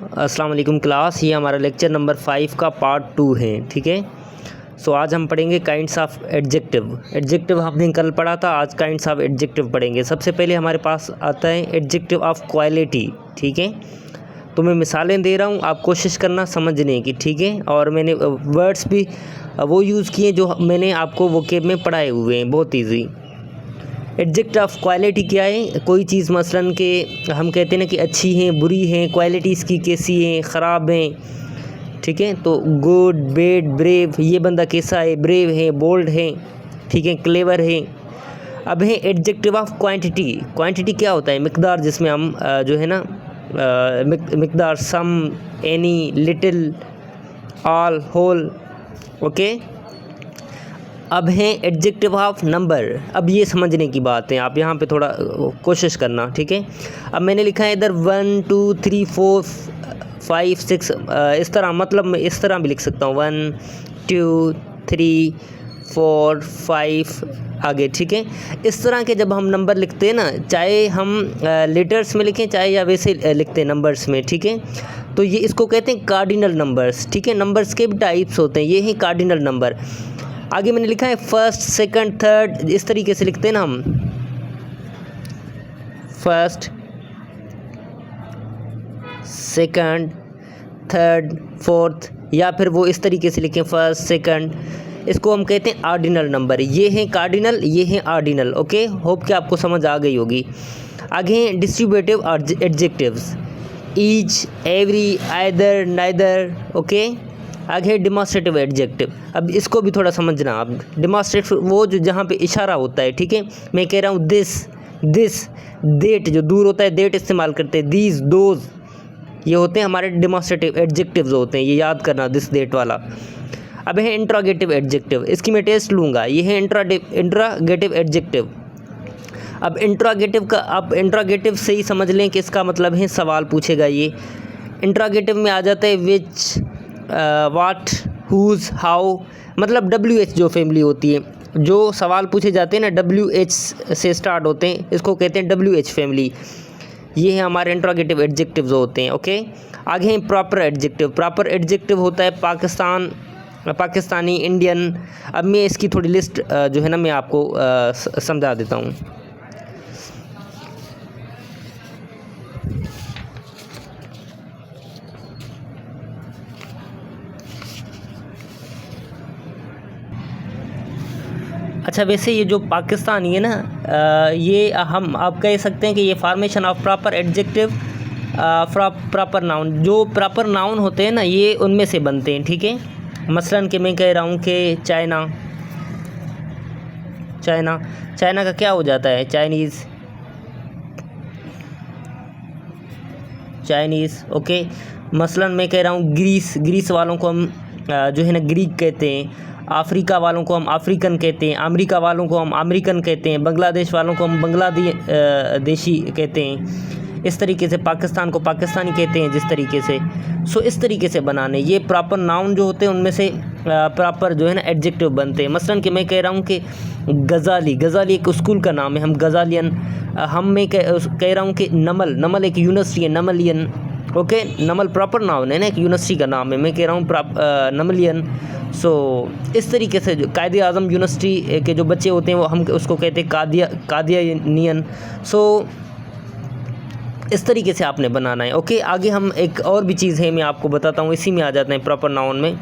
अस्सलाम वालेकुम क्लास, ये हमारा लेक्चर नंबर 5 का पार्ट 2 है। ठीक है, सो आज हम पढ़ेंगे काइंड्स ऑफ एडजेक्टिव। एडजेक्टिव हमने कल पढ़ा था, आज काइंड्स ऑफ एडजेक्टिव पढ़ेंगे। सबसे पहले हमारे पास आता है एडजेक्टिव ऑफ क्वालिटी। ठीक है, तो मैं मिसालें दे रहा हूँ, आप कोशिश करना समझने की। ठीक है, और मैंने वर्ड्स भी वो यूज़ किए जो मैंने आपको वोकेब में पढ़ाए हुए हैं, बहुत ईजी। एडजेक्टिव ऑफ क्वालिटी क्या है? कोई चीज़ मसलन के हम कहते हैं ना कि अच्छी हैं, बुरी हैं, क्वालिटी इसकी कैसी हैं, ख़राब हैं। ठीक है, तो गुड, बैड, ब्रेव, ये बंदा कैसा है, ब्रेव है, बोल्ड है, ठीक है, क्लेवर है। अब है एडजेक्टिव ऑफ क्वांटिटी। क्वांटिटी क्या होता है? मिकदार, जिसमें हम जो है ना मिकदार, some, any, little, all, whole. Okay, अब है एडजेक्टिव ऑफ नंबर। अब ये समझने की बात है, आप यहाँ पे थोड़ा कोशिश करना। ठीक है, अब मैंने लिखा है इधर 1 2 3 4 5 6, इस तरह, मतलब मैं इस तरह भी लिख सकता हूँ 1 2 3 4 5 आगे। ठीक है, इस तरह के जब हम नंबर लिखते हैं ना, चाहे हम लेटर्स में लिखें चाहे या वैसे लिखते हैं नंबर्स में। ठीक है, तो ये इसको कहते हैं कार्डिनल नंबर्स। ठीक है, नंबर्स के भी टाइप्स होते हैं, ये हैं कार्डिनल नंबर। आगे मैंने लिखा है फर्स्ट, सेकंड, थर्ड, इस तरीके से लिखते हैं ना हम, फर्स्ट, सेकंड, थर्ड, फोर्थ, या फिर वो इस तरीके से लिखें फर्स्ट, सेकंड। इसको हम कहते हैं आर्डिनल नंबर। ये हैं कार्डिनल, ये हैं आर्डिनल। ओके, होप कि आपको समझ आ गई होगी। आगे हैं distributive adjectives, each, every, either, neither. Okay, आगे डिमॉन्स्ट्रेटिव एडजेक्टिव। अब इसको भी थोड़ा समझना आप। डिमॉन्स्ट्रेटिव वो जो जहाँ पे इशारा होता है। ठीक है, मैं कह रहा हूँ दिस, दिस, देट, जो दूर होता है देट इस्तेमाल करते हैं, दीज, दोज, ये होते हैं हमारे डिमॉन्स्ट्रेटिव एडजेक्टिव्स होते हैं, ये याद करना, दिस, देट वाला। अब है इंट्रोगेटिव एडजेक्टिव, इसकी मैं टेस्ट लूँगा। ये है इंट्रोगेटिव एडजेक्टिव। अब इंट्रोगेटिव का, आप इंट्रोगेटिव से ही समझ लें कि इसका मतलब है सवाल पूछेगा। ये इंट्रोगेटिव में आ जाता है विच, वाट, हुज, हाउ, मतलब WH जो फैमिली होती है, जो सवाल पूछे जाते हैं ना WH से स्टार्ट होते हैं, इसको कहते हैं WH फैमिली। ये है हमारे इंट्रोगेटिव एडजेक्टिव्स होते हैं। ओके, आगे हैं प्रॉपर एडजेक्टिव। प्रॉपर एडजेक्टिव होता है पाकिस्तान, पाकिस्तानी, इंडियन। अब मैं इसकी थोड़ी लिस्ट जो है ना मैं आपको समझा देता हूँ। अच्छा, वैसे ये जो पाकिस्तानी है ना, ये हम आप कह सकते हैं कि ये formation of proper adjective, proper noun, जो प्रॉपर नाउन होते हैं ना ये उनमें से बनते हैं। ठीक है, मसलन कि मैं कह रहा हूँ कि चाइना, चाइना, चाइना का क्या हो जाता है? Chinese, Chinese. ओके, मसलन मैं कह रहा हूँ ग्रीस, ग्रीस वालों को हम जो है ना ग्रीक कहते हैं। अफ्रीका वालों को हम अफ्रीकन कहते हैं। अमेरिका वालों को हम अमेरिकन कहते हैं। बांग्लादेश वालों को हम बांग्लादेशी कहते हैं। इस तरीके से पाकिस्तान को पाकिस्तानी कहते हैं, जिस तरीके से। सो इस तरीके से बनाने, ये प्रॉपर नाउन जो होते हैं उनमें से प्रॉपर जो है ना एडजेक्टिव बनते हैं। मसलन कि मैं कह रहा हूँ कि गज़ाली, गज़ाली एक स्कूल का नाम है, हम गज़ालियन। मैं कह रहा हूँ कि नमल, नमल एक यूनिवर्सिटी है, नमलियन। ओके, नमल प्रॉपर नाउन है ना, एक यूनिवर्सिटी का नाम है, मैं कह रहा हूँ नमलियन। सो इस तरीके से जो कायदे आज़म यूनिवर्सिटी के जो बच्चे होते हैं वो हम उसको कहते हैं कादियानियन। सो इस तरीके से आपने बनाना है। ओके, आगे हम एक और भी चीज़ है मैं आपको बताता हूँ, इसी में आ जाते हैं प्रॉपर नाउन में।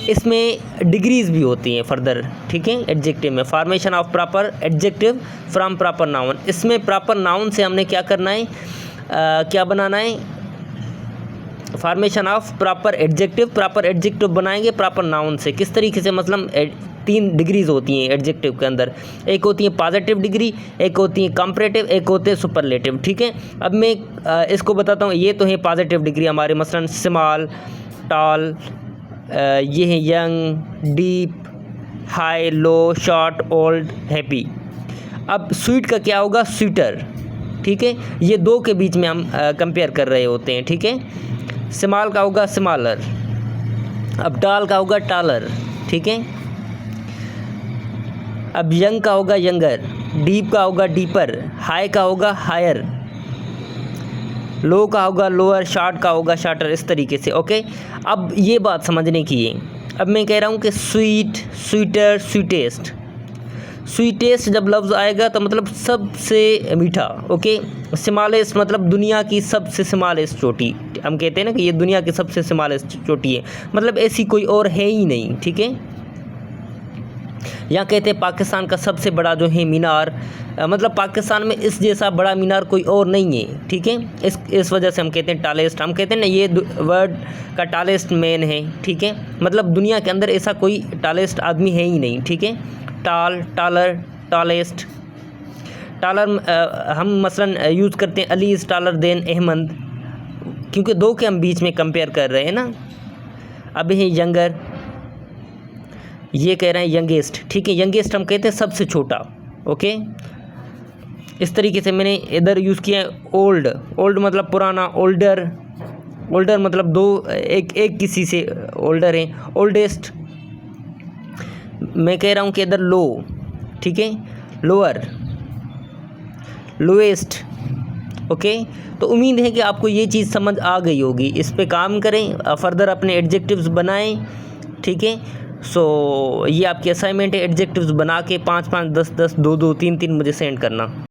इसमें डिग्रीज़ भी होती हैं फर्दर। ठीक है, एडजेक्टिव में formation of proper adjective from proper noun. इसमें प्रॉपर नाउन से हमने क्या करना है, क्या बनाना है? Formation of proper adjective. Proper adjective बनाएंगे प्रॉपर नाउन से। किस तरीके से? मतलब 3 डिग्रीज़ होती हैं एडजेक्टिव के अंदर। एक होती है पॉजिटिव डिग्री, एक होती है कंपैरेटिव, एक होते हैं सुपरलेटिव। ठीक है, अब मैं इसको बताता हूँ। ये तो है पॉजिटिव डिग्री हमारे, मसलन स्मॉल, टॉल, ये है यंग, डीप, हाई, लो, शॉर्ट, ओल्ड, हैप्पी। अब स्वीट का क्या होगा? स्वीटर। ठीक है, ये दो के बीच में हम कंपेयर कर रहे होते हैं। ठीक है, स्मॉल का होगा स्मॉलर, अब टॉल का होगा टॉलर। ठीक है, अब यंग का होगा यंगर, डीप का होगा डीपर, हाई का होगा हायर, लो का होगा लोअर, शार्ट का होगा शार्टर, इस तरीके से। ओके, अब ये बात समझने की है। अब मैं कह रहा हूँ कि स्वीट, स्वीटर, स्वीटेस्ट। स्वीटेस्ट जब लफ्ज़ आएगा तो मतलब सबसे मीठा। ओके, स्मॉलेस्ट मतलब दुनिया की सबसे स्मॉलेस्ट चोटी। हम कहते हैं ना कि ये दुनिया की सबसे स्मॉलेस्ट चोटी है, मतलब ऐसी कोई और है ही नहीं। ठीक है, यहाँ कहते हैं पाकिस्तान का सबसे बड़ा जो है मीनार, मतलब पाकिस्तान में इस जैसा बड़ा मीनार कोई और नहीं है। ठीक है, इस वजह से हम कहते हैं टालेस्ट। हम कहते हैं ना ये वर्ड का टालेस्ट मैन है। ठीक है, मतलब दुनिया के अंदर ऐसा कोई टालेस्ट आदमी है ही नहीं। ठीक है, टाल, टालर, टालेस्ट। टालर हम मसलन यूज़ करते हैं Ali is taller than Ahmad, क्योंकि दो के हम बीच में कंपेयर कर रहे हैं ना। अब है यंगर, ये कह रहे हैं यंगेस्ट। ठीक है, यंगेस्ट हम कहते हैं सबसे छोटा। ओके, इस तरीके से मैंने इधर यूज़ किया है ओल्ड। ओल्ड मतलब पुराना, ओल्डर। ओल्डर मतलब दो, एक किसी से ओल्डर है। ओल्डेस्ट मैं कह रहा हूँ कि इधर लो। ठीक है, लोअर, लोएस्ट। ओके, तो उम्मीद है कि आपको ये चीज़ समझ आ गई होगी। इस पे काम करें, फर्दर अपने एडजेक्टिव्स बनाएं। ठीक है, सो ये आपकी असाइनमेंट है, एडजेक्टिव्स बना के 5-5, 10-10, 2-2, 3-3 मुझे सेंड करना।